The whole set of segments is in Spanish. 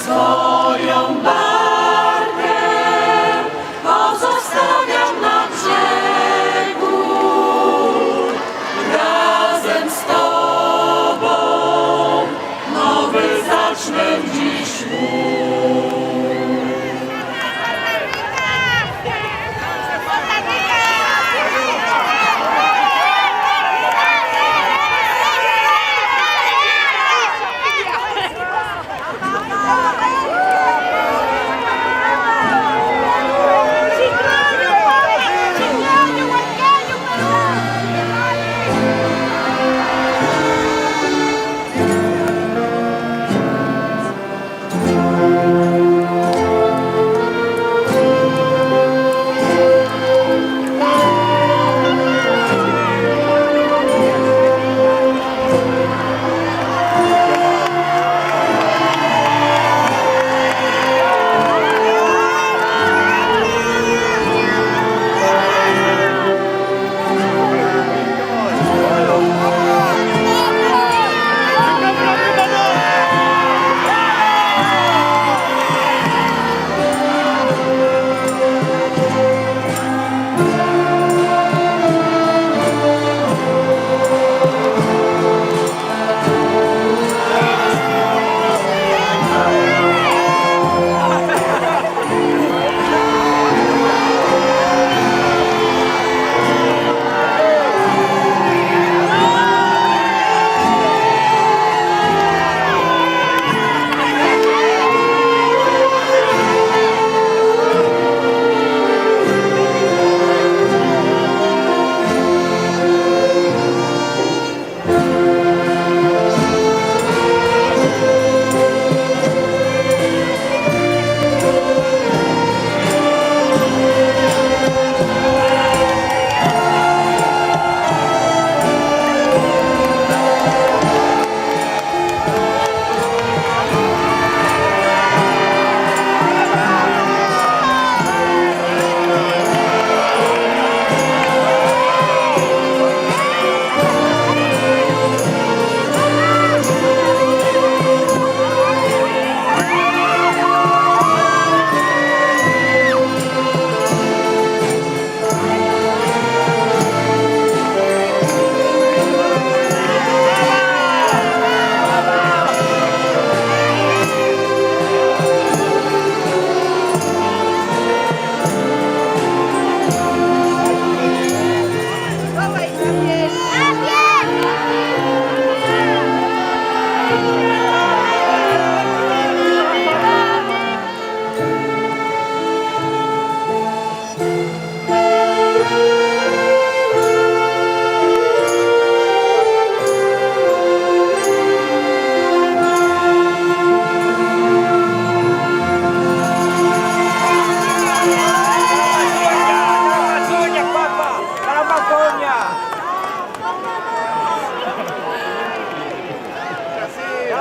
Swoją barkę pozostawiam na brzegu. Razem z Tobą nowy zacznę dziś mój.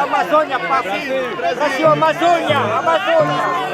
Amazônia, Brasil, Amazônia, Amazônia.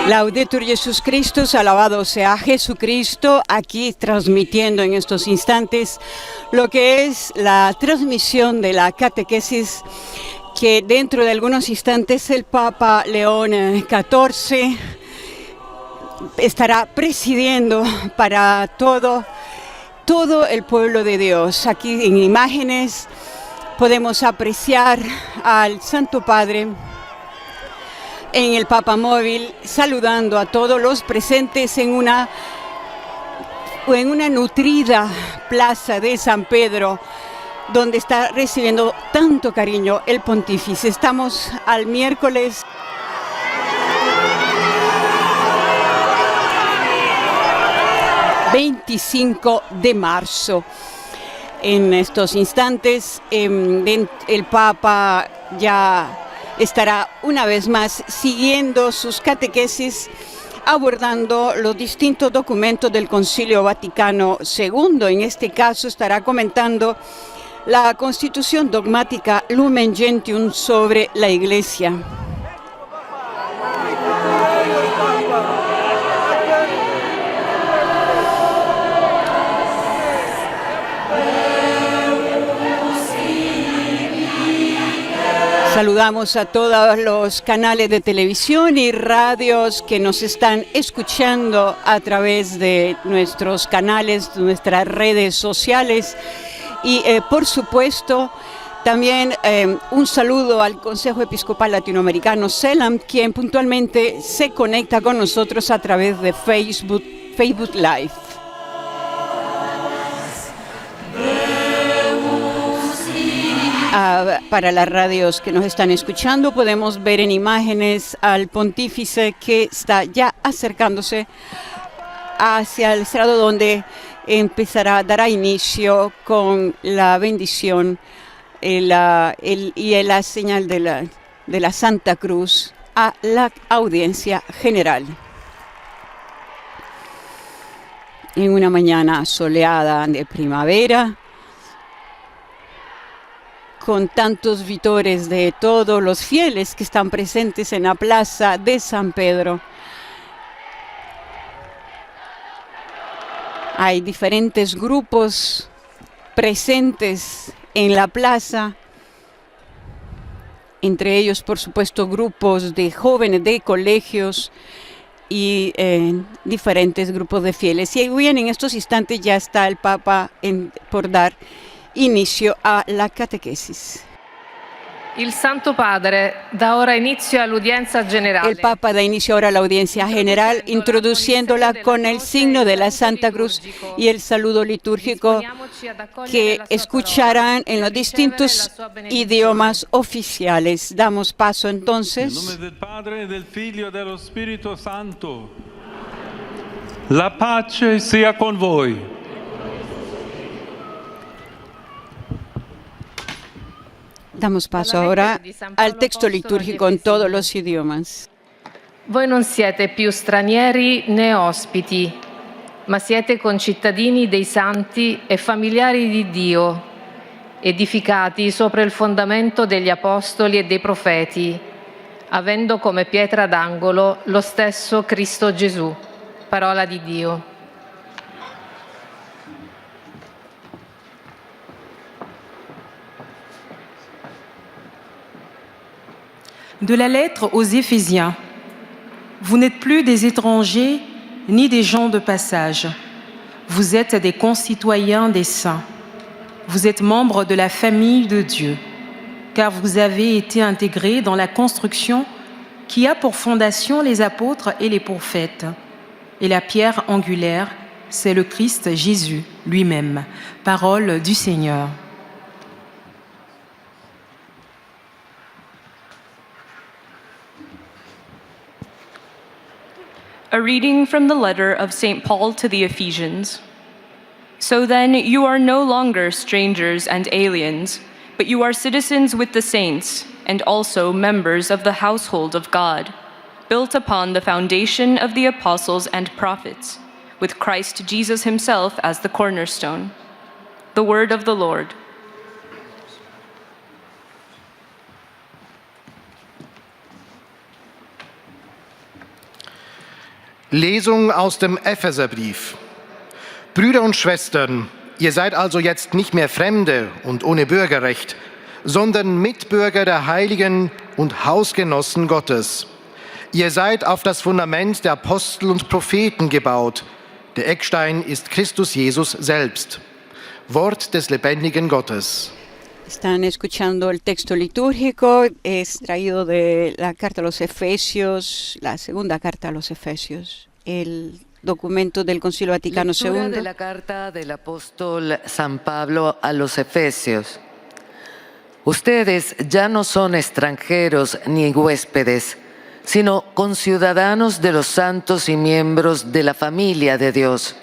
Laudetur Jesus Christus, alabado sea Jesucristo, aquí transmitiendo en estos instantes lo que es la transmisión de la catequesis que dentro de algunos instantes el Papa León XIV estará presidiendo para todo el pueblo de Dios. Aquí en imágenes podemos apreciar al Santo Padre en el Papa Móvil, saludando a todos los presentes en una nutrida plaza de San Pedro, donde está recibiendo tanto cariño el pontífice. Estamos al miércoles 25 de marzo. En estos instantes el Papa ya estará una vez más siguiendo sus catequesis, abordando los distintos documentos del Concilio Vaticano II. En este caso estará comentando la Constitución dogmática Lumen Gentium sobre la Iglesia. Saludamos a todos los canales de televisión y radios que nos están escuchando a través de nuestros canales, nuestras redes sociales y por supuesto también un saludo al Consejo Episcopal Latinoamericano CELAM, quien puntualmente se conecta con nosotros a través de Facebook Live. Para las radios que nos están escuchando, podemos ver en imágenes al pontífice que está ya acercándose hacia el estrado, donde dará inicio con la bendición y la señal de la Santa Cruz a la audiencia general. En una mañana soleada de primavera, con tantos vítores de todos los fieles que están presentes en la plaza de San Pedro. Hay diferentes grupos presentes en la plaza, entre ellos, por supuesto, grupos de jóvenes de colegios y diferentes grupos de fieles. Y bien, en estos instantes ya está el Papa por dar inicio a la catequesis. Il Santo Padre da ora inizio all'udienza generale. El Papa da inicio ahora a la audiencia general, introduciéndola con el signo de la Santa Cruz y el saludo litúrgico que escucharán en los distintos idiomas oficiales. Damos paso entonces. En nombre del Padre, del Figlio y del Espíritu Santo. La pace sea con voi. Damos paso ahora al texto litúrgico en todos los idiomas. Voi non siete più stranieri né ospiti, ma siete concittadini dei santi e familiari di Dio, edificati sopra il fondamento degli apostoli e dei profeti, avendo come pietra d'angolo lo stesso Cristo Gesù, parola di Dio. De la lettre aux Éphésiens. Vous n'êtes plus des étrangers ni des gens de passage. Vous êtes des concitoyens des saints. Vous êtes membres de la famille de Dieu, car vous avez été intégrés dans la construction qui a pour fondation les apôtres et les prophètes. Et la pierre angulaire, c'est le Christ Jésus lui-même. Parole du Seigneur. A reading from the letter of St. Paul to the Ephesians. So then, you are no longer strangers and aliens, but you are citizens with the saints, and also members of the household of God, built upon the foundation of the apostles and prophets, with Christ Jesus himself as the cornerstone. The word of the Lord. Lesung aus dem Epheserbrief. Brüder und Schwestern, ihr seid also jetzt nicht mehr Fremde und ohne Bürgerrecht, sondern Mitbürger der Heiligen und Hausgenossen Gottes. Ihr seid auf das Fundament der Apostel und Propheten gebaut. Der Eckstein ist Christus Jesus selbst. Wort des lebendigen Gottes. Están escuchando el texto litúrgico, es traído de la carta a los Efesios, la segunda carta a los Efesios, el documento del Concilio Vaticano Lectura II. de la carta del apóstol San Pablo a los Efesios. Ustedes ya no son extranjeros ni huéspedes, sino conciudadanos de los santos y miembros de la familia de Dios.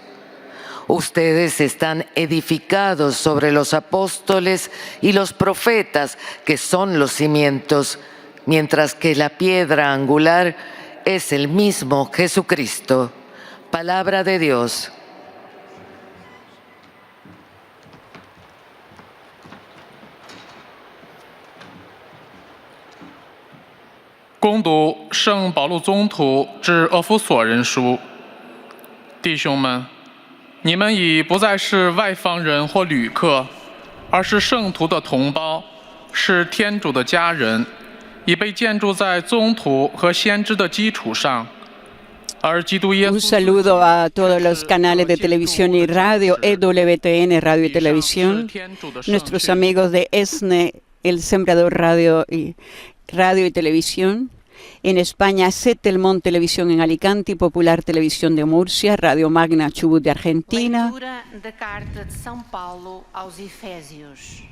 Ustedes están edificados sobre los apóstoles y los profetas, que son los cimientos, mientras que la piedra angular es el mismo Jesucristo. Palabra de Dios.恭读圣保禄宗徒致厄弗所人书，弟兄们，你们已不再是外方人或旅客，而是圣徒的同胞，是天主的家人，已被建筑在宗徒和先知的基础上。Un saludo a todos los canales de televisión y radio, EWTN, Radio y Televisión, nuestros amigos de ESNE, El Sembrador Radio y Televisión, en España Setelmont Televisión en Alicante y Popular Televisión de Murcia, Radio Magna Chubut de Argentina. Leitura da carta de São Paulo aos Efésios.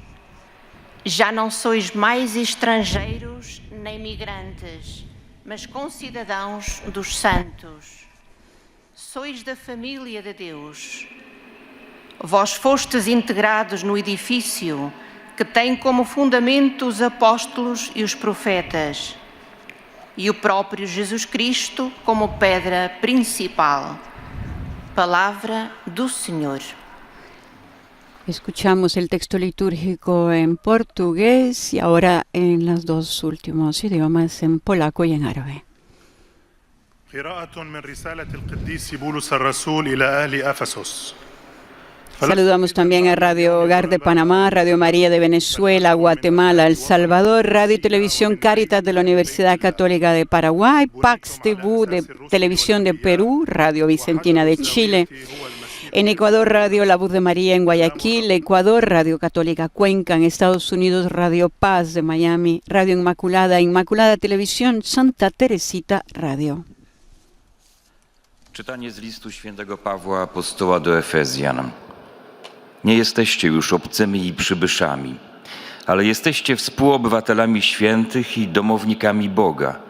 Já não sois mais estrangeiros nem migrantes, mas concidadãos dos santos. Sois da família de Deus. Vós fostes integrados no edifício que tem como fundamento os apóstolos e os profetas, e o próprio Jesus Cristo como pedra principal. Palabra do Senhor. Escuchamos el texto litúrgico en portugués y ahora en los dos últimos idiomas, en polaco y en árabe. قراءة من رسالة القديس بولس الرسول إلى أهل أفسس. Saludamos también a Radio Hogar de Panamá, Radio María de Venezuela, Guatemala, El Salvador, Radio y Televisión Cáritas de la Universidad Católica de Paraguay, Pax TV de Televisión de Perú, Radio Vicentina de Chile. En Ecuador, Radio La Voz de María en Guayaquil, Ecuador, Radio Católica Cuenca, en Estados Unidos, Radio Paz de Miami, Radio Inmaculada, Inmaculada Televisión, Santa Teresita Radio. Czytanie z listu świętego Pawła apostoła do Efezjan. Nie jesteście już obcymi i przybyszami, ale jesteście współobywatelami świętych i domownikami Boga,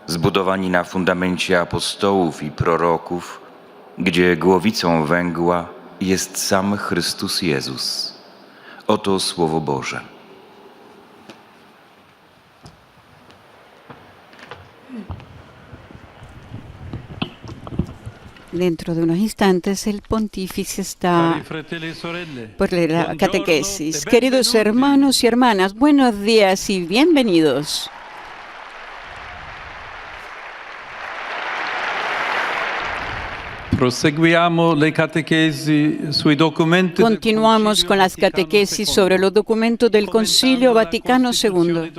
zbudowani na fundamencie apostołów i proroków, gdzie głowicą węgła jest sam Chrystus Jezus. Oto Słowo Boże. Dentro de unos instantes el pontífice está por la catequesis. Queridos hermanos y hermanas, buenos días y bienvenidos. Continuamos con las catequesis sobre los documentos del Concilio Vaticano II,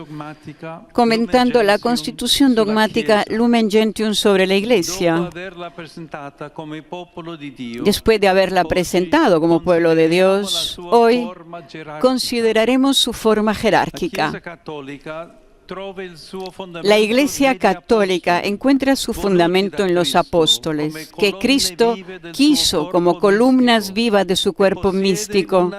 comentando la Constitución dogmática Lumen Gentium sobre la Iglesia. Después de haberla presentado como pueblo de Dios, hoy consideraremos su forma jerárquica. La Iglesia Católica encuentra su fundamento en los apóstoles, que Cristo quiso como columnas vivas de su cuerpo místico,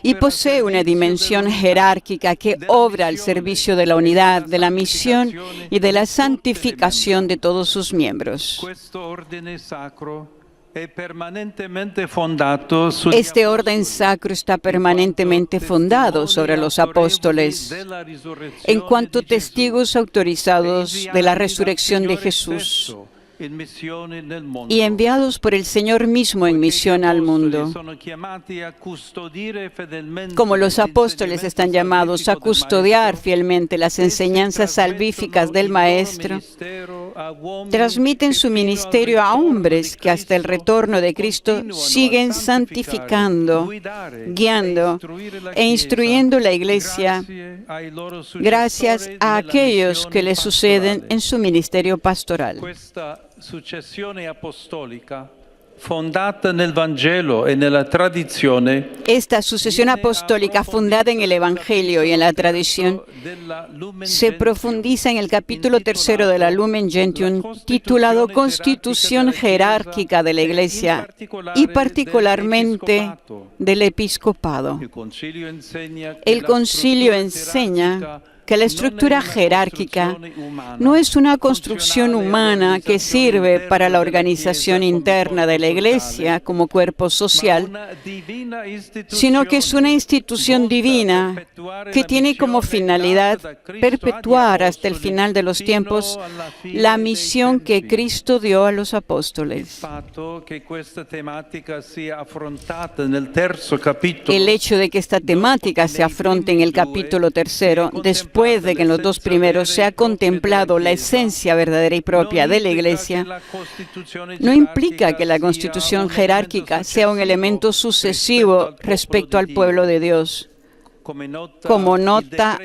y posee una dimensión jerárquica que obra al servicio de la unidad, de la misión y de la santificación de todos sus miembros. Este orden sacro está permanentemente fundado sobre los apóstoles en cuanto testigos autorizados de la resurrección de Jesús. y enviados por el Señor mismo en misión al mundo. Como los apóstoles están llamados a custodiar fielmente las enseñanzas salvíficas del Maestro, transmiten su ministerio a hombres que hasta el retorno de Cristo siguen santificando, guiando e instruyendo la Iglesia gracias a aquellos que le suceden en su ministerio pastoral. Successione apostolica fondata nel Vangelo e nella tradizione. Esta sucesión apostólica fundada en el Evangelio y en la tradición se profundiza en el capítulo 3 de la Lumen Gentium, titulado Constitución jerárquica de la Iglesia y particularmente del episcopado. El concilio enseña que la estructura jerárquica no es una construcción humana que sirve para la organización interna de la Iglesia como cuerpo social, sino que es una institución divina que tiene como finalidad perpetuar hasta el final de los tiempos la misión que Cristo dio a los apóstoles. El hecho de que esta temática se afronte en el capítulo 3, después de que en los dos primeros se ha contemplado la esencia verdadera y propia de la Iglesia, no implica que la constitución jerárquica sea un elemento sucesivo respecto al pueblo de Dios. Como nota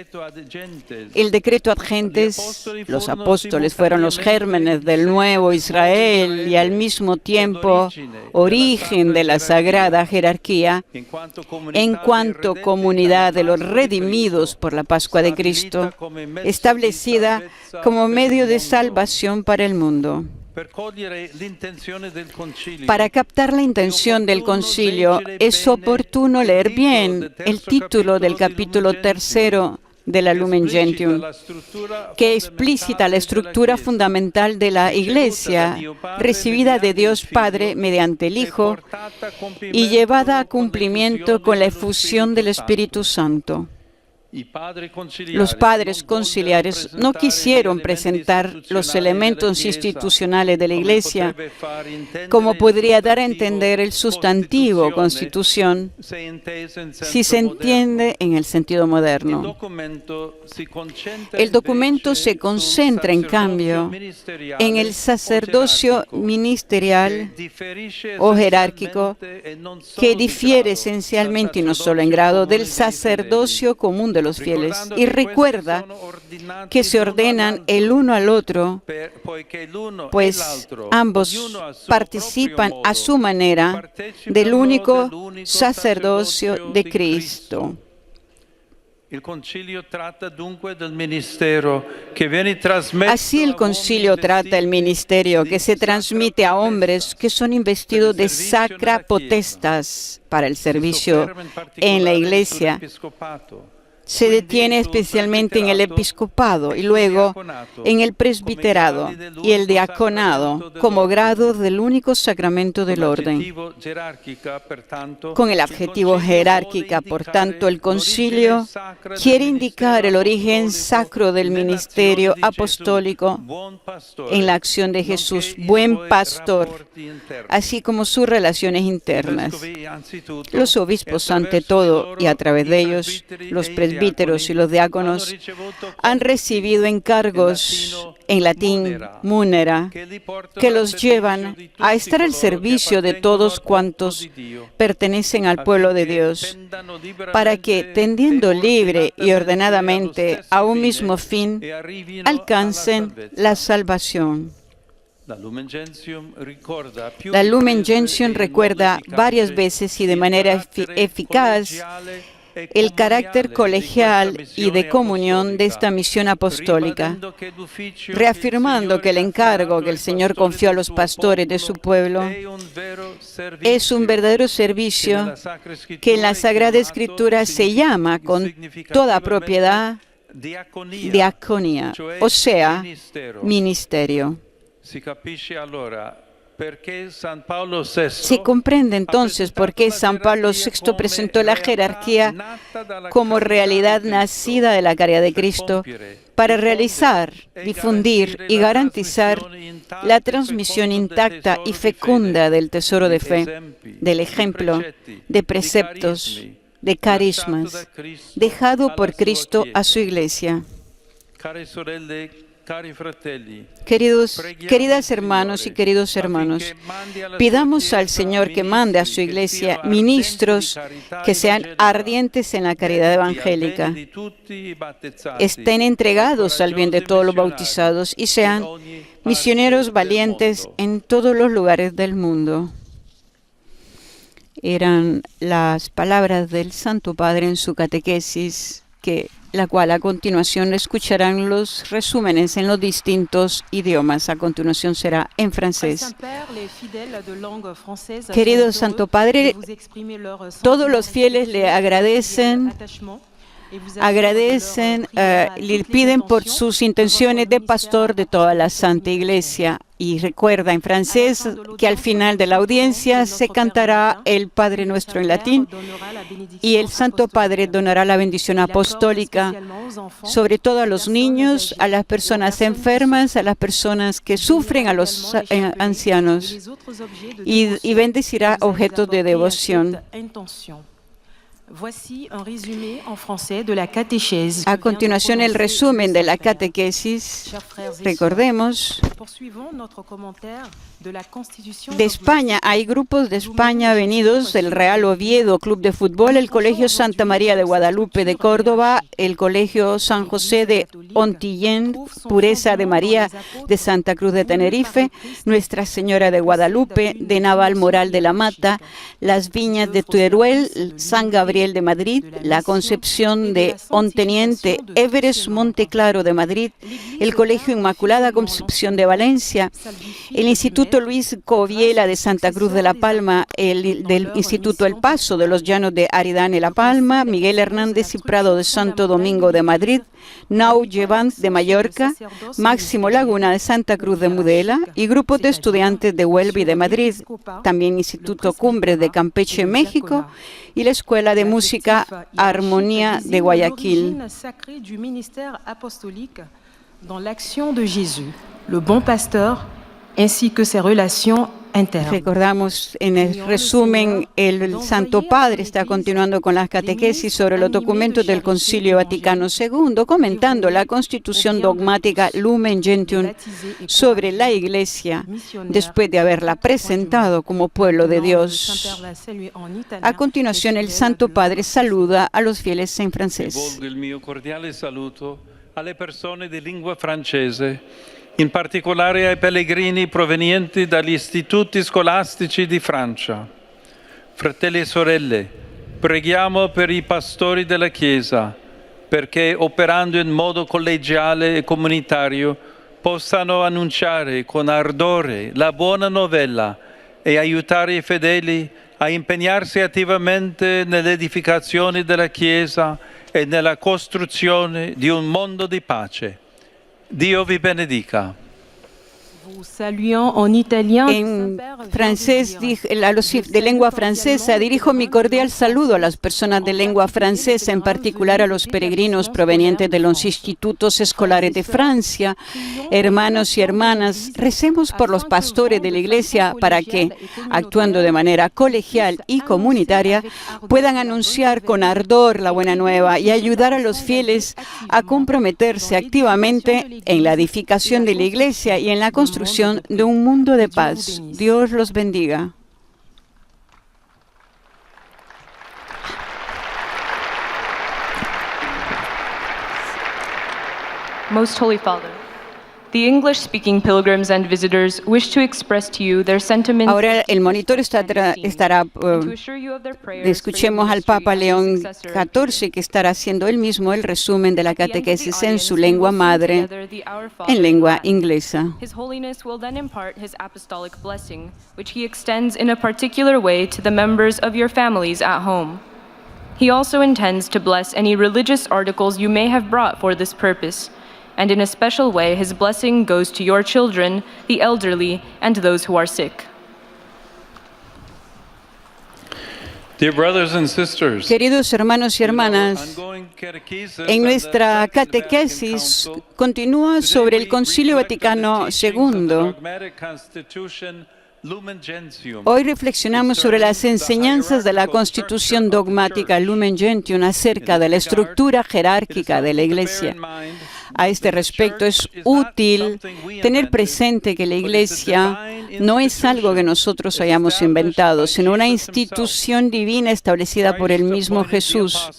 el decreto ad gentes, los apóstoles fueron los gérmenes del nuevo Israel y al mismo tiempo origen de la sagrada jerarquía en cuanto comunidad de los redimidos por la Pascua de Cristo, establecida como medio de salvación para el mundo. Para captar la intención del concilio, es oportuno leer bien el título del capítulo 3 de la Lumen Gentium, que explicita la estructura fundamental de la Iglesia, recibida de Dios Padre mediante el Hijo y llevada a cumplimiento con la efusión del Espíritu Santo. Los padres conciliares no quisieron presentar los elementos institucionales de la Iglesia, como podría dar a entender el sustantivo constitución, si se entiende en el sentido moderno. El documento se concentra, en cambio, en el sacerdocio ministerial o jerárquico, que difiere esencialmente y no solo en grado del sacerdocio común de los fieles, y recuerda que se ordenan el uno al otro, pues ambos participan a su manera del único sacerdocio de Cristo. Así el concilio trata el ministerio que se transmite a hombres que son investidos de sacra potestas para el servicio en la Iglesia. Se detiene especialmente en el episcopado y luego en el presbiterado y el diaconado como grado del único sacramento del orden. Con el adjetivo jerárquica, por tanto, el concilio quiere indicar el origen sacro del ministerio apostólico en la acción de Jesús, buen pastor, así como sus relaciones internas. Los obispos, ante todo, y a través de ellos, los presbíteros y los diáconos han recibido encargos, en latín munera, que los llevan a estar al servicio de todos cuantos pertenecen al pueblo de Dios, para que, tendiendo libre y ordenadamente a un mismo fin, alcancen la salvación. La Lumen Gentium recuerda varias veces y de manera eficaz el carácter colegial y de comunión de esta misión apostólica, reafirmando que el encargo que el Señor confió a los pastores de su pueblo es un verdadero servicio que en la Sagrada Escritura se llama con toda propiedad diaconía, o sea, ministerio. Se comprende entonces por qué San Pablo VI presentó la jerarquía como realidad nacida de la caridad de Cristo para realizar, difundir y garantizar la transmisión intacta y fecunda del tesoro de fe, del ejemplo, de preceptos, de carismas, dejado por Cristo a su Iglesia. Queridas hermanos y queridos hermanos, pidamos al Señor que mande a su Iglesia ministros que sean ardientes en la caridad evangélica, estén entregados al bien de todos los bautizados y sean misioneros valientes en todos los lugares del mundo. Eran las palabras del Santo Padre en su catequesis, la cual a continuación escucharán los resúmenes en los distintos idiomas. A continuación será en francés. Querido Santo Padre, todos los fieles le agradecen, le piden por sus intenciones de pastor de toda la Santa Iglesia. Y recuerda en francés que al final de la audiencia se cantará el Padre Nuestro en latín y el Santo Padre donará la bendición apostólica sobre todo a los niños, a las personas enfermas, a las personas que sufren, a los ancianos y bendecirá objetos de devoción. A continuación, el resumen de la catequesis. Recordemos, de España, hay grupos de España venidos del Real Oviedo Club de Fútbol, el Colegio Santa María de Guadalupe de Córdoba, el Colegio San José de Ontillén, Pureza de María de Santa Cruz de Tenerife, Nuestra Señora de Guadalupe, de Navalmoral de la Mata, las Viñas de Teruel, San Gabriel de Madrid, la Concepción de Onteniente, Everest Monteclaro de Madrid, el Colegio Inmaculada Concepción de Valencia, el Instituto Luis Coviela de Santa Cruz de la Palma, el del Instituto El Paso de los Llanos de Aridane La Palma, Miguel Hernández y Prado de Santo Domingo de Madrid, Nau Llevant de Mallorca, Máximo Laguna de Santa Cruz de Mudela y grupos de estudiantes de Huelva y de Madrid, también Instituto Cumbres de Campeche, México, y la Escuela de Música Armonía de Guayaquil. Recordamos en el resumen, el Santo Padre está continuando con las catequesis sobre los documentos del Concilio Vaticano II, comentando la Constitución dogmática Lumen Gentium sobre la Iglesia, después de haberla presentado como pueblo de Dios. A continuación, el Santo Padre saluda a los fieles en francés. Rivolgo il mio cordiale saluto alle persone di lingua francese, in particolare ai pellegrini provenienti dagli istituti scolastici di Francia. Fratelli e sorelle, preghiamo per i pastori della Chiesa, perché operando in modo collegiale e comunitario possano annunciare con ardore la buona novella e aiutare i fedeli a impegnarsi attivamente nell'edificazione della Chiesa e nella costruzione di un mondo di pace. Dio vi benedica. En francés, a los de lengua francesa, dirijo mi cordial saludo a las personas de lengua francesa, en particular a los peregrinos provenientes de los institutos escolares de Francia. Hermanos y hermanas, recemos por los pastores de la Iglesia para que, actuando de manera colegial y comunitaria, puedan anunciar con ardor la buena nueva y ayudar a los fieles a comprometerse activamente en la edificación de la Iglesia y en la construcción de un mundo de paz. Dios los bendiga. Most Holy Father, the English-speaking pilgrims and visitors wish to express to you their sentiments. Ahora el monitor estará escuchemos al Papa León XIV, que estará haciendo él mismo el resumen de la catequesis en su lengua madre, en lengua inglesa. His Holiness will then impart his apostolic blessing, which he extends in a particular way to the members of your families at home. He also intends to bless any religious articles you may have brought for this purpose, and in a special way his blessing goes to your children, the elderly, and those who are sick. Dear brothers and sisters, Queridos hermanos y hermanas, ongoing catechesis en on the nuestra Second Vatican catequesis Council, continúa sobre el Concilio Vaticano II. Hoy reflexionamos sobre las enseñanzas de la Constitución dogmática Lumen Gentium acerca de la estructura jerárquica de la Iglesia. A este respecto, es útil tener presente que la Iglesia no es algo que nosotros hayamos inventado, sino una institución divina establecida por el mismo Jesús.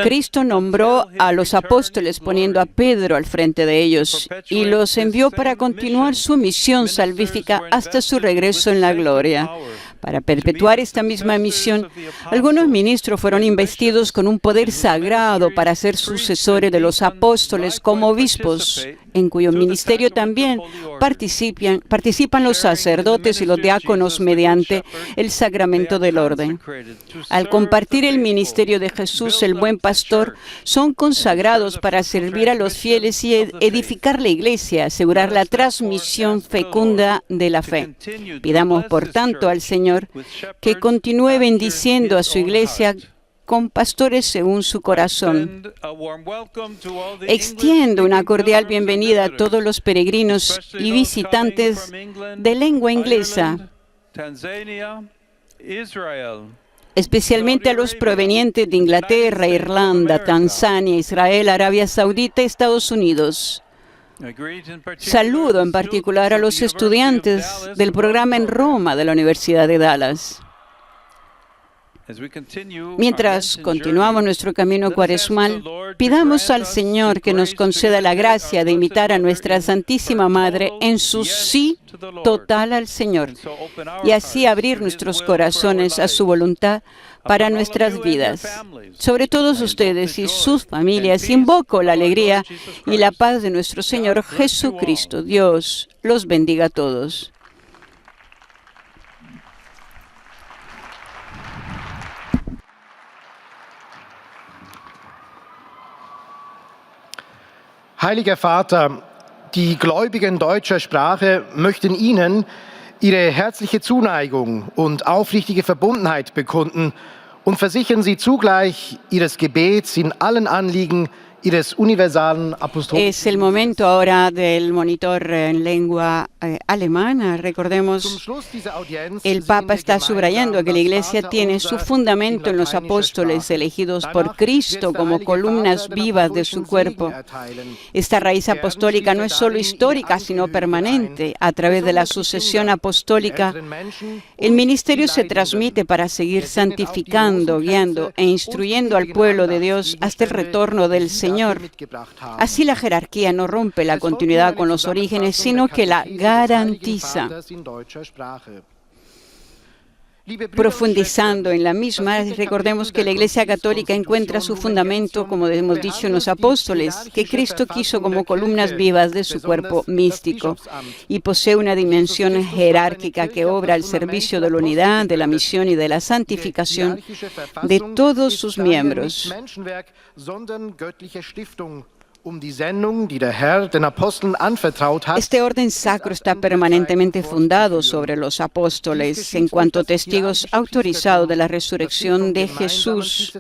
Cristo nombró a los apóstoles poniendo a Pedro al frente de ellos y los envió para continuar su misión salvífica hasta su regreso en la gloria. Para perpetuar esta misma misión, algunos ministros fueron investidos con un poder sagrado para ser sucesores de los apóstoles como obispos, en cuyo ministerio también participan los sacerdotes y los diáconos mediante el sacramento del orden. Al compartir el ministerio de Jesús, el buen pastor, son consagrados para servir a los fieles y edificar la Iglesia, asegurar la transmisión fecunda de la fe. Pidamos, por tanto, al Señor que continúe bendiciendo a su Iglesia con pastores según su corazón. Extiendo una cordial bienvenida a todos los peregrinos y visitantes de lengua inglesa, especialmente a los provenientes de Inglaterra, Irlanda, Tanzania, Israel, Arabia Saudita y Estados Unidos. Saludo en particular a los estudiantes del programa en Roma de la Universidad de Dallas. Mientras continuamos nuestro camino cuaresmal, pidamos al Señor que nos conceda la gracia de imitar a nuestra Santísima Madre en su sí total al Señor y así abrir nuestros corazones a su voluntad para nuestras vidas. Sobre todos ustedes y sus familias, invoco la alegría y la paz de nuestro Señor Jesucristo. Dios los bendiga a todos. Heiliger Vater, die Gläubigen deutscher Sprache möchten Ihnen ihre herzliche Zuneigung und aufrichtige Verbundenheit bekunden und versichern Sie zugleich Ihres Gebets in allen Anliegen Ihres universalen apostolischen. Es el momento ahora del monitor en lengua alemana. Recordemos, el Papa está subrayando que la Iglesia tiene su fundamento en los apóstoles elegidos por Cristo como columnas vivas de su cuerpo. Esta raíz apostólica no es solo histórica, sino permanente. A través de la sucesión apostólica, el ministerio se transmite para seguir santificando, guiando e instruyendo al pueblo de Dios hasta el retorno del Señor. Así la jerarquía no rompe la continuidad con los orígenes, sino que la garantiza. Profundizando en la misma, recordemos que la Iglesia Católica encuentra su fundamento, como hemos dicho, en los apóstoles, que Cristo quiso como columnas vivas de su cuerpo místico, y posee una dimensión jerárquica que obra al servicio de la unidad, de la misión y de la santificación de todos sus miembros. Este orden sacro está permanentemente fundado sobre los apóstoles en cuanto testigos autorizados de la resurrección de Jesús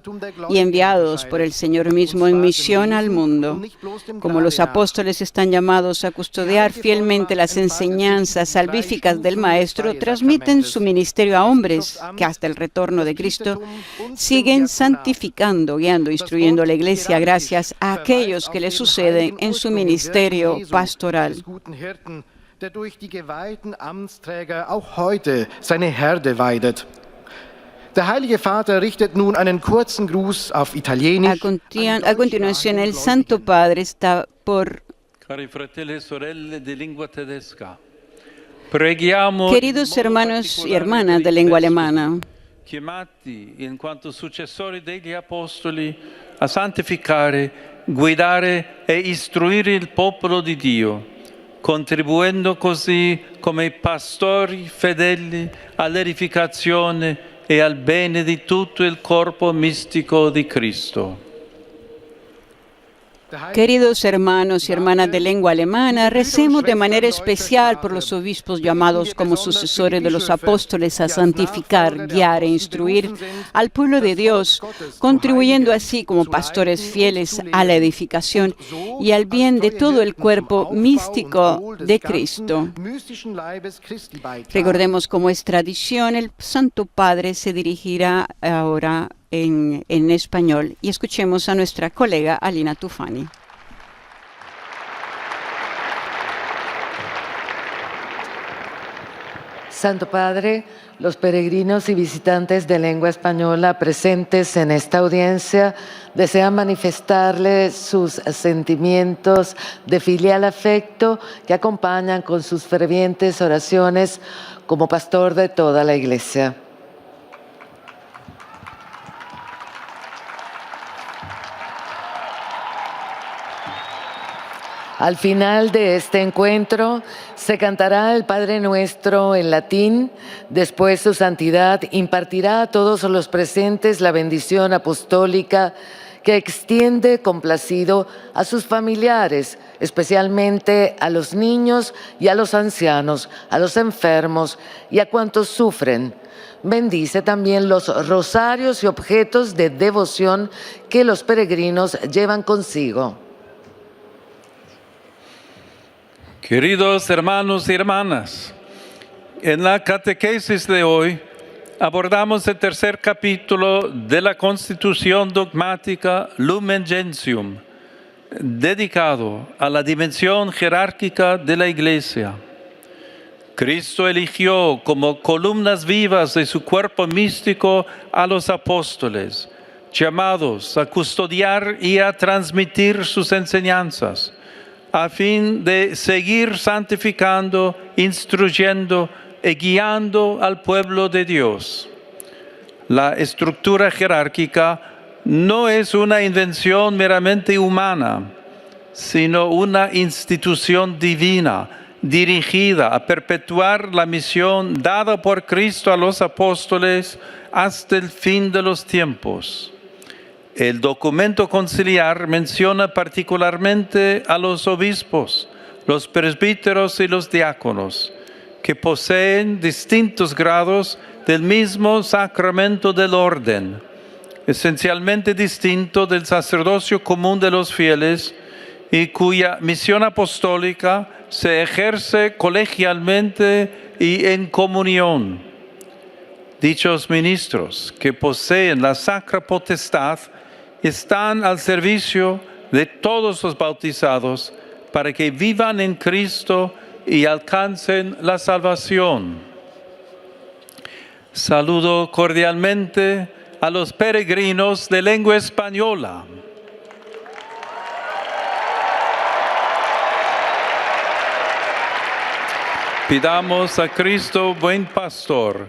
y enviados por el Señor mismo en misión al mundo. Como los apóstoles están llamados a custodiar fielmente las enseñanzas salvíficas del Maestro, transmiten su ministerio a hombres que hasta el retorno de Cristo siguen santificando, guiando, instruyendo a la Iglesia gracias a aquellos que les suceden en su ministerio pastoral. Der durch die geweihten Amtsträger auch heute seine Herde weidet. Der Heilige Vater richtet nun einen kurzen Gruß auf Italienisch. A continuación, el Santo Padre está por... Cari fratelli e sorelle di lingua tedesca, preghiamo Queridos hermanos y hermanas de lengua alemana, chiamati in quanto successori degli apostoli a santificare, guidare e istruire il popolo di Dio, contribuendo così come pastori fedeli all'edificazione e al bene di tutto il corpo mistico di Cristo. Queridos hermanos y hermanas de lengua alemana, recemos de manera especial por los obispos llamados como sucesores de los apóstoles a santificar, guiar e instruir al pueblo de Dios, contribuyendo así como pastores fieles a la edificación y al bien de todo el cuerpo místico de Cristo. Recordemos, como es tradición, el Santo Padre se dirigirá ahora en español y escuchemos a nuestra colega Alina Tufani. Santo Padre, los peregrinos y visitantes de lengua española presentes en esta audiencia desean manifestarle sus sentimientos de filial afecto que acompañan con sus fervientes oraciones como pastor de toda la Iglesia. Al final de este encuentro se cantará el Padre Nuestro en latín. Después su santidad impartirá a todos los presentes la bendición apostólica que extiende complacido a sus familiares, especialmente a los niños y a los ancianos, a los enfermos y a cuantos sufren. Bendice también los rosarios y objetos de devoción que los peregrinos llevan consigo. Queridos hermanos y hermanas, en la catequesis de hoy abordamos el tercer capítulo de la Constitución dogmática Lumen Gentium, dedicado a la dimensión jerárquica de la Iglesia. Cristo eligió como columnas vivas de su cuerpo místico a los apóstoles, llamados a custodiar y a transmitir sus enseñanzas, a fin de seguir santificando, instruyendo y guiando al pueblo de Dios. La estructura jerárquica no es una invención meramente humana, sino una institución divina dirigida a perpetuar la misión dada por Cristo a los apóstoles hasta el fin de los tiempos. El documento conciliar menciona particularmente a los obispos, los presbíteros y los diáconos, que poseen distintos grados del mismo sacramento del orden, esencialmente distinto del sacerdocio común de los fieles y cuya misión apostólica se ejerce colegialmente y en comunión. Dichos ministros, que poseen la sacra potestad, están al servicio de todos los bautizados para que vivan en Cristo y alcancen la salvación. Saludo cordialmente a los peregrinos de lengua española. Pidamos a Cristo, buen pastor,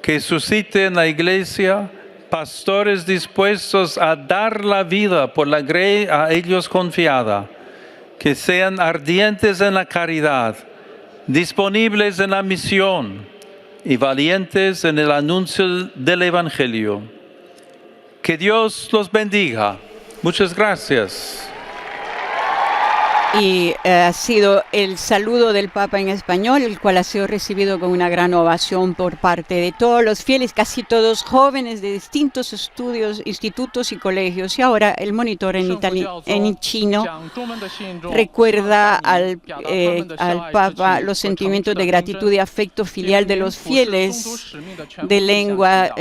que suscite en la Iglesia pastores dispuestos a dar la vida por la grey a ellos confiada, que sean ardientes en la caridad, disponibles en la misión y valientes en el anuncio del Evangelio. Que Dios los bendiga. Muchas gracias. Y ha sido el saludo del Papa en español, el cual ha sido recibido con una gran ovación por parte de todos los fieles, casi todos jóvenes de distintos estudios, institutos y colegios. Y ahora el monitor en chino recuerda al Papa los sentimientos de gratitud y afecto filial de los fieles de lengua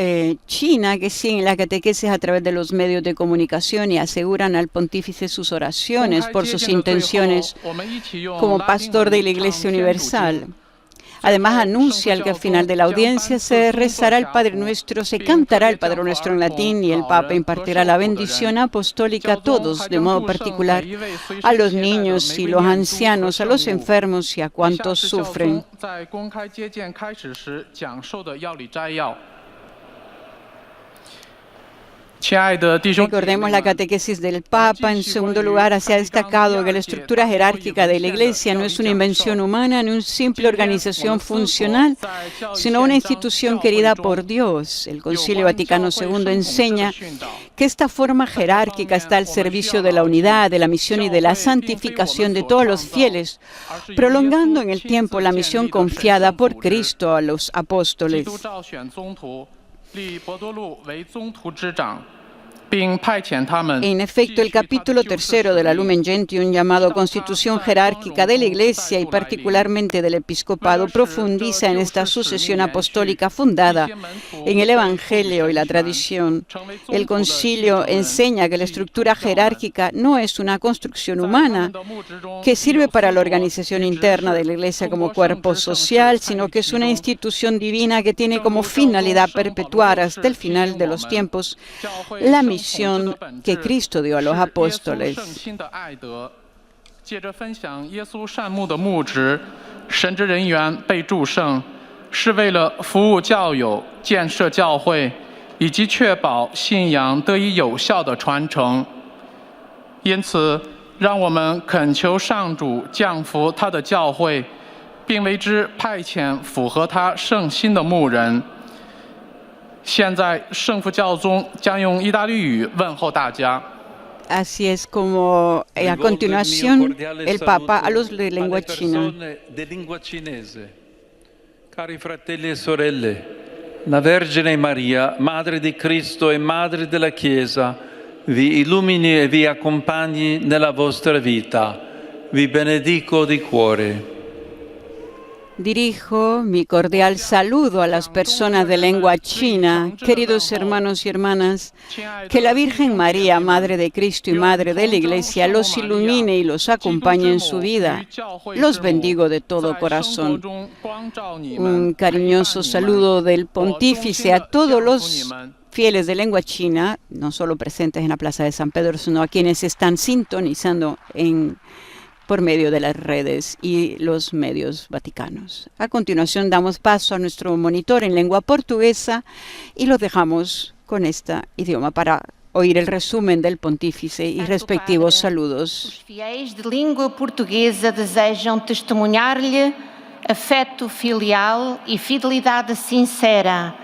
china que siguen la catequesis a través de los medios de comunicación y aseguran al pontífice sus oraciones por sus intenciones como pastor de la Iglesia Universal. Además, anuncia que al final de la audiencia se rezará el Padre Nuestro, se cantará el Padre Nuestro en latín y el Papa impartirá la bendición apostólica a todos, de modo particular a los niños y los ancianos, a los enfermos y a cuantos sufren. Recordemos la catequesis del Papa. En segundo lugar, se ha destacado que la estructura jerárquica de la Iglesia no es una invención humana ni una simple organización funcional, sino una institución querida por Dios. El Concilio Vaticano II enseña que esta forma jerárquica está al servicio de la unidad, de la misión y de la santificación de todos los fieles, prolongando en el tiempo la misión confiada por Cristo a los apóstoles. En efecto, el capítulo 3 de la Lumen Gentium, llamado Constitución Jerárquica de la Iglesia y particularmente del Episcopado, profundiza en esta sucesión apostólica fundada en el Evangelio y la tradición. El Concilio enseña que la estructura jerárquica no es una construcción humana que sirve para la organización interna de la Iglesia como cuerpo social, sino que es una institución divina que tiene como finalidad perpetuar hasta el final de los tiempos la misión que Cristo dio a los apóstoles. Así es como a continuación el Papa a los de lengua china. Cari fratelli e sorelle, la Vergine Maria, Madre di Cristo e Madre della Chiesa, vi illumini e vi accompagni nella vostra vita. Vi benedico di cuore. Dirijo mi cordial saludo a las personas de lengua china. Queridos hermanos y hermanas, que la Virgen María, Madre de Cristo y Madre de la Iglesia, los ilumine y los acompañe en su vida. Los bendigo de todo corazón. Un cariñoso saludo del Pontífice a todos los fieles de lengua china, no solo presentes en la Plaza de San Pedro, sino a quienes están sintonizando por medio de las redes y los medios vaticanos. A continuación damos paso a nuestro monitor en lengua portuguesa y lo dejamos con este idioma para oír el resumen del pontífice y respectivos saludos. Os fiéis de língua portuguesa desejam testemunhar-lhe afeto filial e fidelidade sincera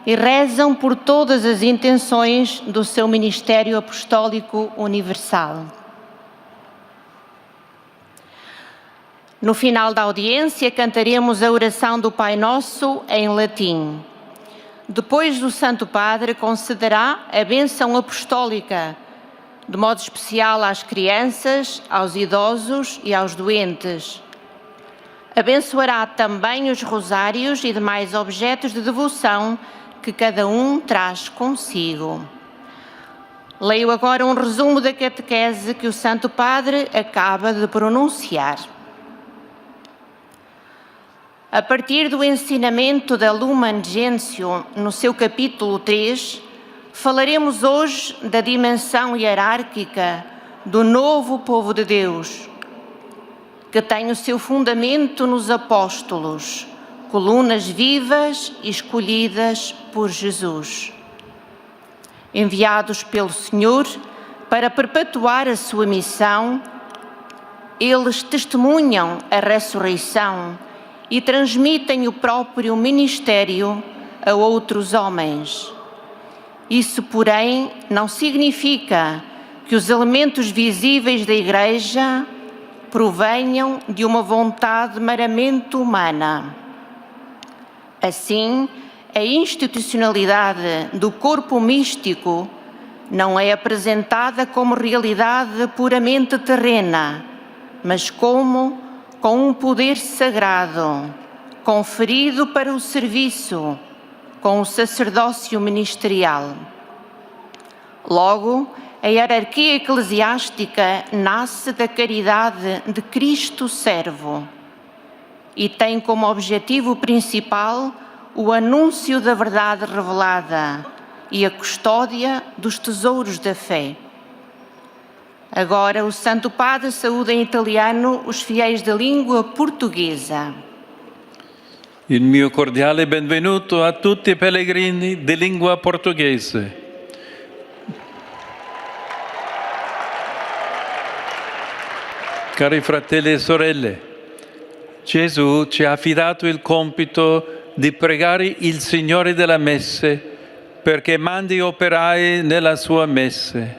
e rezam por todas as intenções do seu ministério apostólico universal. No final da audiência, cantaremos a oração do Pai Nosso em latim. Depois, o Santo Padre concederá a bênção apostólica, de modo especial às crianças, aos idosos e aos doentes. Abençoará também os rosários e demais objetos de devoção que cada um traz consigo. Leio agora um resumo da catequese que o Santo Padre acaba de pronunciar. A partir do ensinamento da Lumen Gentium, no seu capítulo 3, falaremos hoje da dimensão hierárquica do novo povo de Deus, que tem o seu fundamento nos apóstolos, colunas vivas e escolhidas por Jesus. Enviados pelo Senhor para perpetuar a sua missão, eles testemunham a ressurreição e transmitem o próprio ministério a outros homens. Isso, porém, não significa que os elementos visíveis da Igreja provenham de uma vontade meramente humana. Assim, a institucionalidade do corpo místico não é apresentada como realidade puramente terrena, mas com um poder sagrado, conferido para o serviço, com o sacerdócio ministerial. Logo, a hierarquia eclesiástica nasce da caridade de Cristo servo e tem como objetivo principal o anúncio da verdade revelada e a custódia dos tesouros da fé. Agora o Santo Padre saúda em italiano os fiéis da língua portuguesa. Il mio cordiale benvenuto a tutti i pellegrini di lingua portoghese. Cari fratelli e sorelle, Gesù ci ha affidato il compito di pregare il Signore della Messe perché mandi operai nella sua Messe.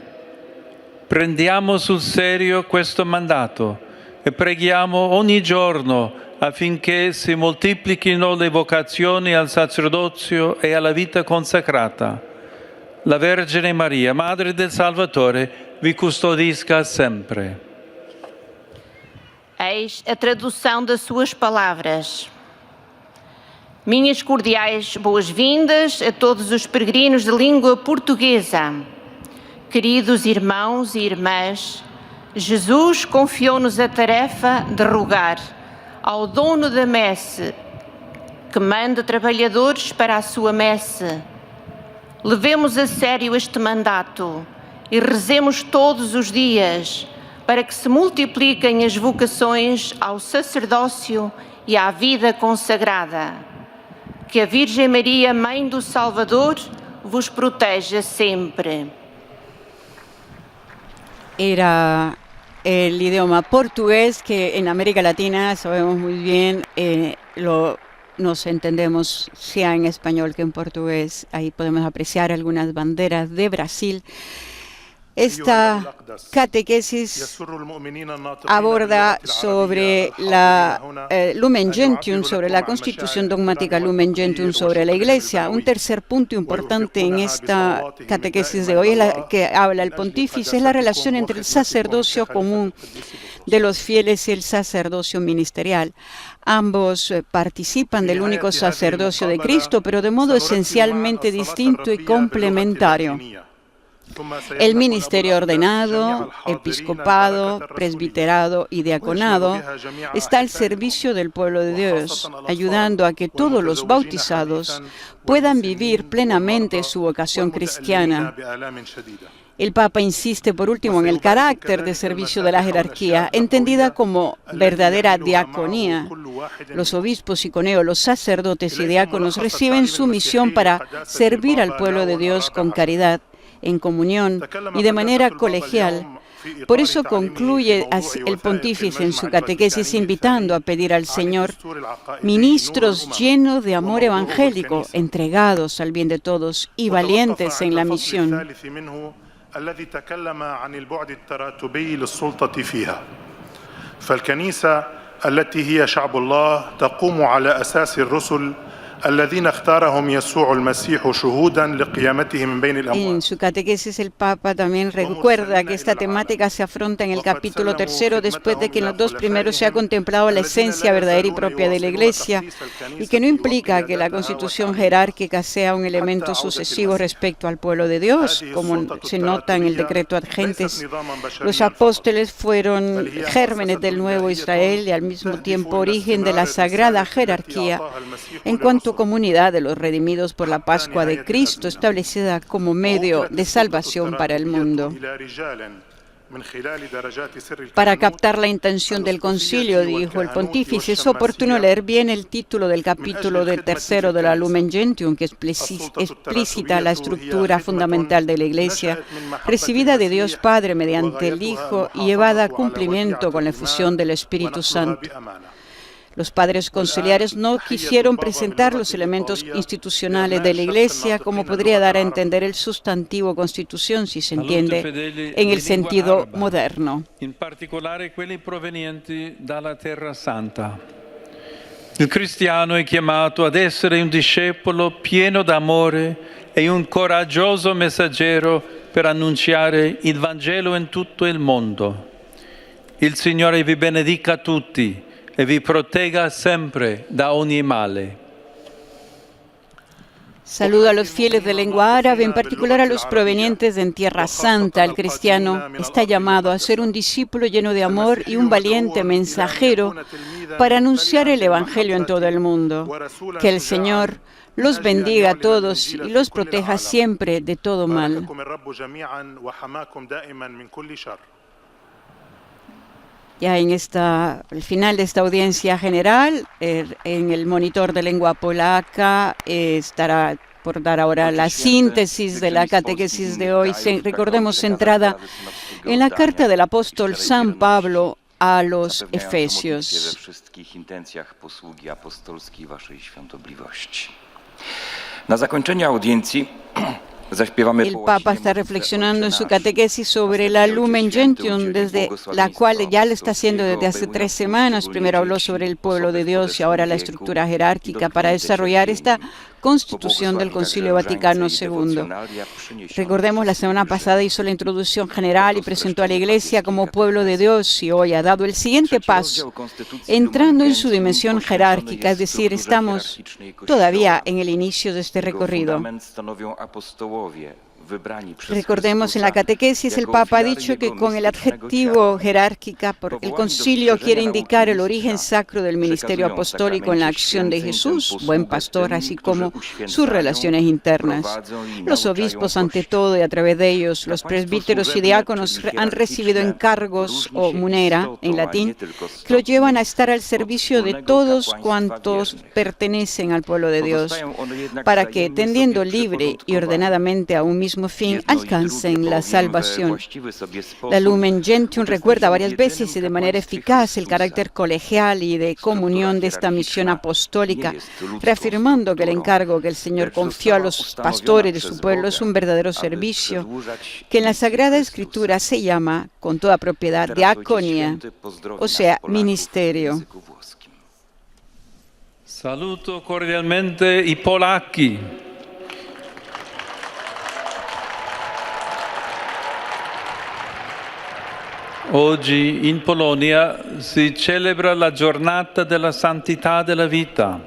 Prendiamo sul serio questo mandato e preghiamo ogni giorno affinché si moltiplichino le vocazioni al sacerdozio e alla vita consacrata. La Vergine Maria, Madre del Salvatore, vi custodisca sempre. Eis a tradução das suas palavras. Minhas cordiais boas-vindas a todos os peregrinos de língua portuguesa. Queridos irmãos e irmãs, Jesus confiou-nos a tarefa de rogar ao dono da messe que manda trabalhadores para a sua messe. Levemos a sério este mandato e rezemos todos os dias para que se multipliquem as vocações ao sacerdócio e à vida consagrada. Que a Virgem Maria, Mãe do Salvador, vos proteja sempre. Era el idioma portugués que en América Latina sabemos muy bien, nos entendemos sea en español que en portugués. Ahí podemos apreciar algunas banderas de Brasil. Esta catequesis aborda sobre la Lumen Gentium, sobre la Constitución Dogmática Lumen Gentium sobre la Iglesia. Un tercer punto importante en esta catequesis de hoy, es la que habla el pontífice, es la relación entre el sacerdocio común de los fieles y el sacerdocio ministerial. Ambos participan del único sacerdocio de Cristo, pero de modo esencialmente distinto y complementario. El ministerio ordenado, episcopado, presbiterado y diaconado está al servicio del pueblo de Dios, ayudando a que todos los bautizados puedan vivir plenamente su vocación cristiana. El Papa insiste, por último, en el carácter de servicio de la jerarquía, entendida como verdadera diaconía. Los obispos, iconeos, los sacerdotes y diáconos reciben su misión para servir al pueblo de Dios con caridad, en comunión y de manera colegial. Por eso concluye el pontífice en su catequesis invitando a pedir al Señor ministros llenos de amor evangélico, entregados al bien de todos y valientes en la misión. En su catequesis el Papa también recuerda que esta temática se afronta en el capítulo 3, después de que en los dos primeros se ha contemplado la esencia verdadera y propia de la Iglesia, y que no implica que la constitución jerárquica sea un elemento sucesivo respecto al pueblo de Dios, como se nota en el decreto ad gentes. Los apóstoles fueron gérmenes del nuevo Israel y al mismo tiempo origen de la sagrada jerarquía en cuanto comunidad de los redimidos por la Pascua de Cristo, establecida como medio de salvación para el mundo. Para captar la intención del concilio, dijo el pontífice, es oportuno leer bien el título del capítulo 3 de la Lumen Gentium, que explícita la estructura fundamental de la Iglesia, recibida de Dios Padre mediante el Hijo y llevada a cumplimiento con la efusión del Espíritu Santo. Los padres conciliares no quisieron presentar los elementos institucionales de la Iglesia, como podría dar a entender el sustantivo Constitución, si se entiende en el sentido moderno. In particolare quelli provenienti dalla Terra Santa. Il cristiano è chiamato ad essere un discepolo pieno d'amore e un coraggioso messaggero per annunciare il Vangelo in tutto il mondo. Il Signore vi benedica tutti e vi protegga sempre da ogni male. Saludo a los fieles de lengua árabe, en particular a los provenientes de Tierra Santa. El cristiano está llamado a ser un discípulo lleno de amor y un valiente mensajero para anunciar el Evangelio en todo el mundo. Que el Señor los bendiga a todos y los proteja siempre de todo mal. Ya en el final de esta audiencia general, en el monitor de lengua polaca estará por dar ahora la síntesis de la catequesis de hoy. Recordemos, centrada en la carta del apóstol San Pablo a los Zapewniając o modlitwie we Efesios. wszystkich intencjach posługi apostolskiej waszej świątobliwości. Na zakończenie audiencji zaśpiewamy El połączenie Papa está modlitwę reflexionando en su Ojcze Nasz. catequesis sobre la Lumen Gentium, desde la cual ya lo está haciendo desde hace 3 semanas. Primero habló sobre el pueblo de Dios y ahora la estructura jerárquica para desarrollar esta constitución del Concilio Vaticano II. Recordemos, la semana pasada hizo la introducción general y presentó a la Iglesia como pueblo de Dios y hoy ha dado el siguiente paso, entrando en su dimensión jerárquica, es decir, estamos todavía en el inicio de este recorrido. Recordemos, en la catequesis el Papa ha dicho que con el adjetivo jerárquica, el concilio quiere indicar el origen sacro del ministerio apostólico en la acción de Jesús, buen pastor, así como sus relaciones internas. Los obispos, ante todo, y a través de ellos, los presbíteros y diáconos han recibido encargos, o munera en latín, que los llevan a estar al servicio de todos cuantos pertenecen al pueblo de Dios, para que, tendiendo libre y ordenadamente a un mismo fin, alcancen la salvación. La Lumen Gentium recuerda varias veces y de manera eficaz el carácter colegial y de comunión de esta misión apostólica, reafirmando que el encargo que el Señor confió a los pastores de su pueblo es un verdadero servicio, que en la Sagrada Escritura se llama, con toda propiedad, diaconía, o sea, ministerio. Saluto cordialmente i polacchi. Oggi in Polonia si celebra la giornata della santità della vita.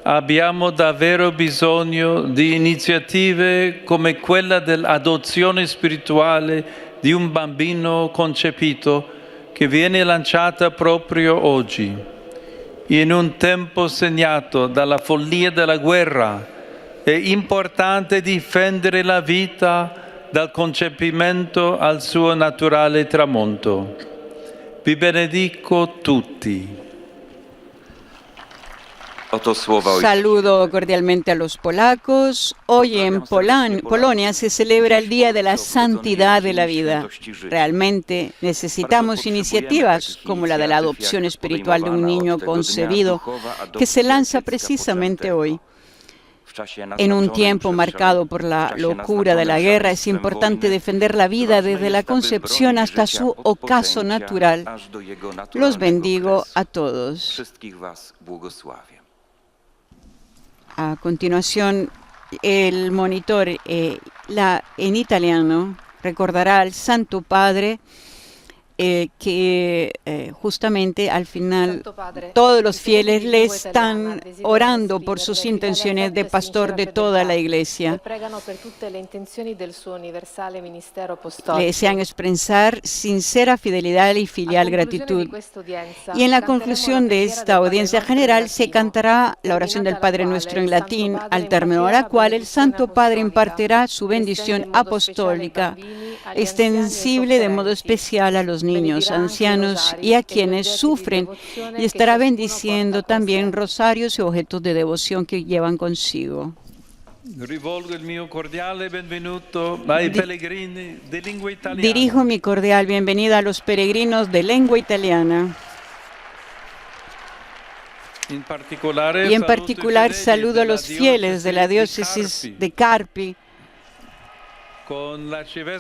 Abbiamo davvero bisogno di iniziative come quella dell'adozione spirituale di un bambino concepito che viene lanciata proprio oggi. In un tempo segnato dalla follia della guerra è importante difendere la vita dal concepimento al suo naturale tramonto. Vi benedico tutti. Saludo cordialmente a los polacos. Hoy en Polonia se celebra el Día de la Santidad de la Vida. Realmente necesitamos iniciativas como la de la adopción espiritual de un niño concebido, que se lanza precisamente hoy. En un tiempo marcado por la locura de la guerra, es importante defender la vida desde la concepción hasta su ocaso natural. Los bendigo a todos. A continuación, el monitor en italiano recordará al Santo Padre que justamente al final todos los fieles le están orando por sus intenciones de pastor de toda la Iglesia. Le desean expresar sincera fidelidad y filial gratitud. Y en la conclusión de esta audiencia general se cantará la oración del Padre Nuestro en latín, al término de la cual el Santo Padre impartirá su bendición apostólica, extensible de modo especial a los niños, ancianos y a quienes sufren, y estará bendiciendo también rosarios y objetos de devoción que llevan consigo. Rivolgo il mio cordiale benvenuto ai pellegrini di lingua italiana. Dirijo mi cordial bienvenida a los peregrinos de lengua italiana. Y en particular saludo a los fieles de la diócesis de Carpi,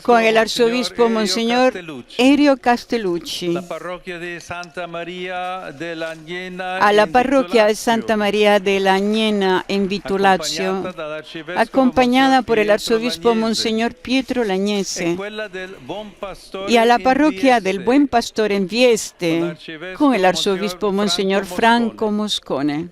con el arzobispo Monseñor Erio Castellucci, a la parroquia de Santa María de la Agnena en Vitulazio, acompañada por el arzobispo Monseñor Pietro Lagnese, y a la parroquia del Buen Pastor en Vieste, con el arzobispo Monseñor Franco Moscone.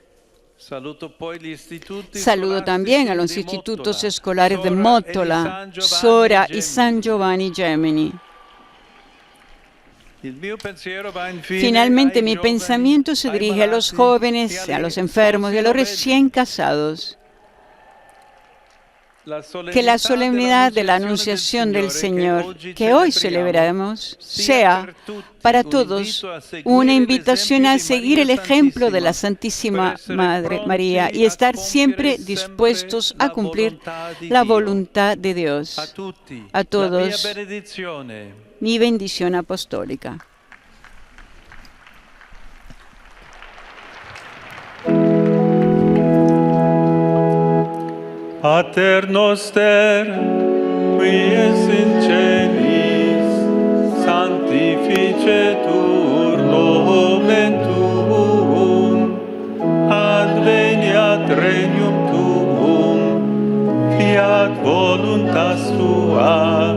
Saludo también a los institutos escolares de Mótola, Sora y San Giovanni Gemini. Finalmente, mi pensamiento se dirige a los jóvenes, a los enfermos y a los recién casados. Que la solemnidad de la Anunciación del Señor, que hoy celebramos, sea para todos una invitación a seguir el ejemplo de la Santísima Madre María y estar siempre dispuestos a cumplir la voluntad de Dios. A todos, mi bendición apostólica. Pater noster, qui es in celis, sanctificetur nomen tuum, adveniat regnum tuum, fiat voluntas tua,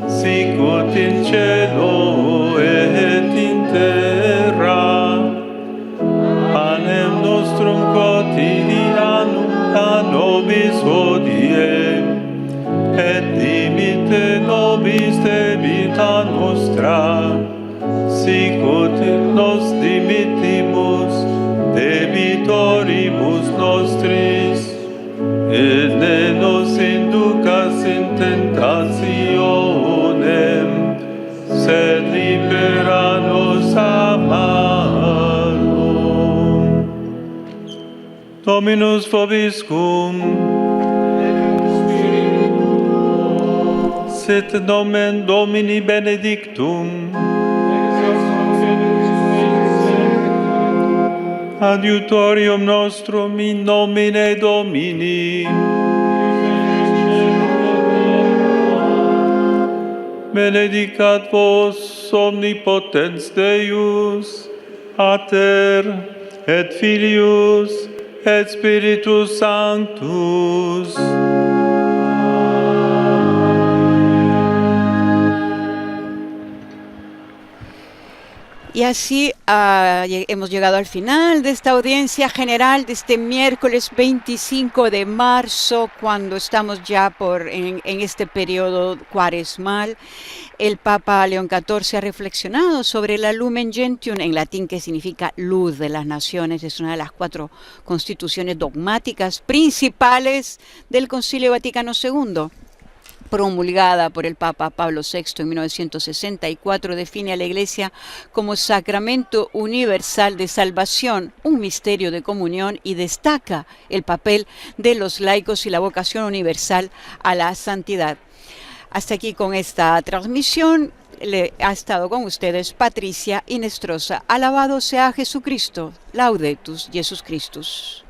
sicut in cielo et in terra. Panem nostrum quotidianum da nobis hodie, et dimitte nobis debita nostra, sicut nos dimittimus debitoribus nostris, et ne nos inducas in tentationem, sed libera nos a malo. Dominus vobiscum, sit nomen Domini benedictum, adiutorium nostrum in nomine Domini, benedicat vos omnipotens Deus, Pater et Filius et Spiritus Sanctus. Y así hemos llegado al final de esta audiencia general de este miércoles 25 de marzo, cuando estamos ya en este periodo cuaresmal. El Papa León XIV ha reflexionado sobre la Lumen Gentium, en latín, que significa luz de las naciones. Es una de las 4 constituciones dogmáticas principales del Concilio Vaticano II. Promulgada por el Papa Pablo VI en 1964, define a la Iglesia como sacramento universal de salvación, un misterio de comunión, y destaca el papel de los laicos y la vocación universal a la santidad. Hasta aquí con esta transmisión. Ha estado con ustedes Patricia Inestrosa. Alabado sea Jesucristo. Laudetus Jesus Christus.